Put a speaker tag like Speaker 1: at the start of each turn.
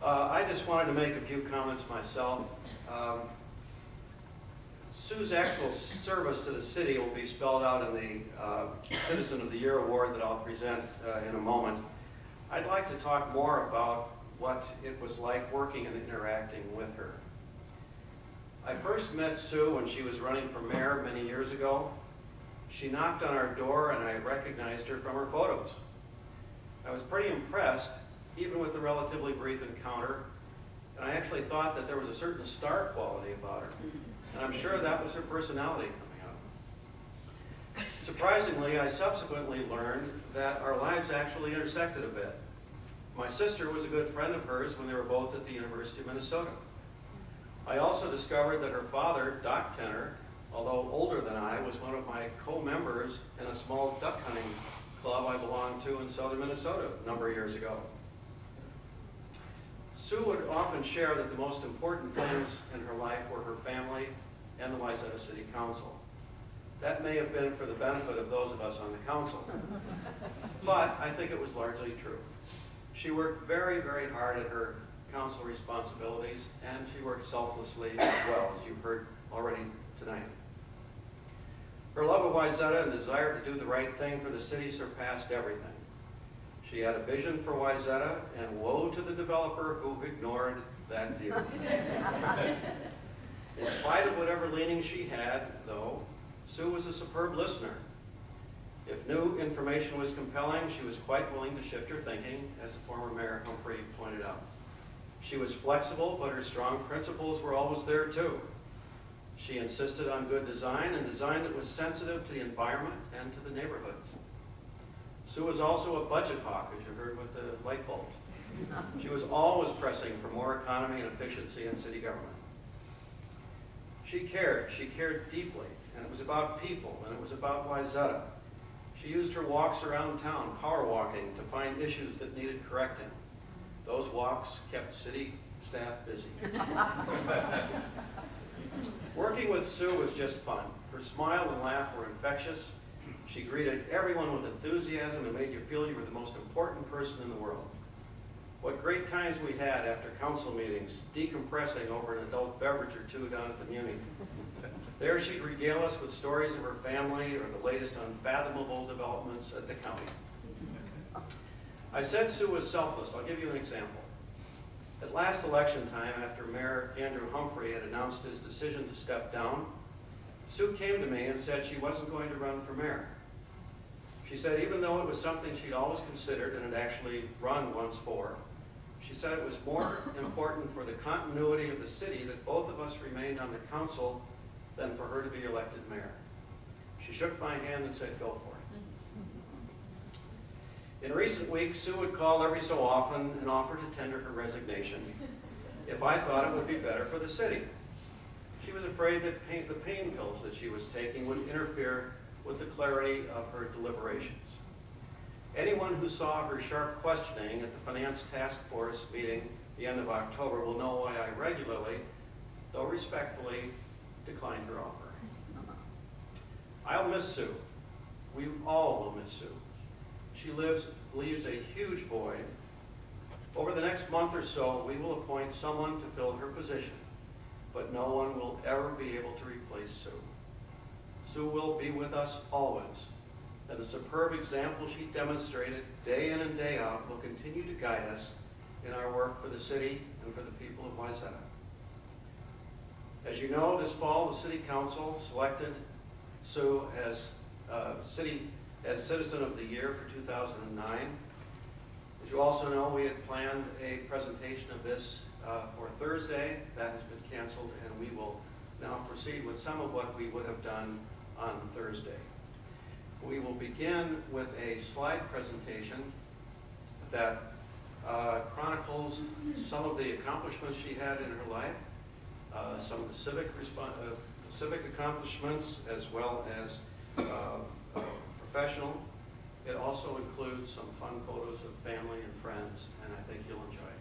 Speaker 1: I just wanted to make a few comments myself. Sue's actual service to the city will be spelled out in the Citizen of the Year award that I'll present in a moment. I'd like to talk more about what it was like working and interacting with her. I first met Sue when she was running for mayor many years ago. She knocked on our door and I recognized her from her photos. I was pretty impressed, even with the relatively brief encounter, and I actually thought that there was a certain star quality about her. And I'm sure that was her personality coming out. Surprisingly, I subsequently learned that our lives actually intersected a bit. My sister was a good friend of hers when they were both at the University of Minnesota. I also discovered that her father, Doc Tenner, although older than I, was one of my co-members in a small duck hunting club I belonged to in southern Minnesota a number of years ago. Sue would often share that the most important things in her life were her family and the Wayzata City Council. That may have been for the benefit of those of us on the council, but I think it was largely true. She worked very, very hard at her council responsibilities, and she worked selflessly as well, as you've heard already tonight. Her love of Wayzata and desire to do the right thing for the city surpassed everything. She had a vision for Wayzata, and woe to the developer who ignored that view. In spite of whatever leaning she had, though, Sue was a superb listener. If new information was compelling, she was quite willing to shift her thinking, as the former Mayor Humphrey pointed out. She was flexible, but her strong principles were always there too. She insisted on good design and design that was sensitive to the environment and to the neighborhoods. Sue was also a budget hawk, as you heard with the light bulbs. She was always pressing for more economy and efficiency in city government. She cared deeply, and it was about people, and it was about Wayzata. She used her walks around town, power walking, to find issues that needed correcting. Those walks kept city staff busy. Working with Sue was just fun. Her smile and laugh were infectious. She greeted everyone with enthusiasm and made you feel you were the most important person in the world. What great times we had after council meetings, decompressing over an adult beverage or two down at the Muni. There she'd regale us with stories of her family or the latest unfathomable developments at the county. I said Sue was selfless. I'll give you an example. At last election time, after Mayor Andrew Humphrey had announced his decision to step down, Sue came to me and said she wasn't going to run for mayor. She said even though it was something she'd always considered and had actually run once for, she said it was more important for the continuity of the city that both of us remained on the council than for her to be elected mayor. She shook my hand and said, go for it. In recent weeks, Sue would call every so often and offer to tender her resignation if I thought it would be better for the city. She was afraid that the pain pills that she was taking would interfere with the clarity of her deliberations. Anyone who saw her sharp questioning at the Finance Task Force meeting the end of October will know why I regularly, though respectfully, declined her offer. I'll miss Sue. We all will miss Sue. She leaves a huge void. Over the next month or so, we will appoint someone to fill her position, but no one will ever be able to replace Sue. Sue will be with us always, and the superb example she demonstrated day in and day out will continue to guide us in our work for the city and for the people of Wayzata. As you know, this fall the City Council selected Sue as Citizen of the Year for 2009. As you also know, we had planned a presentation of this for Thursday. That has been canceled, and we will now proceed with some of what we would have done on Thursday. We will begin with a slide presentation that chronicles some of the accomplishments she had in her life, some of the civic accomplishments, as well as professional. It also includes some fun photos of family and friends, and I think you'll enjoy it.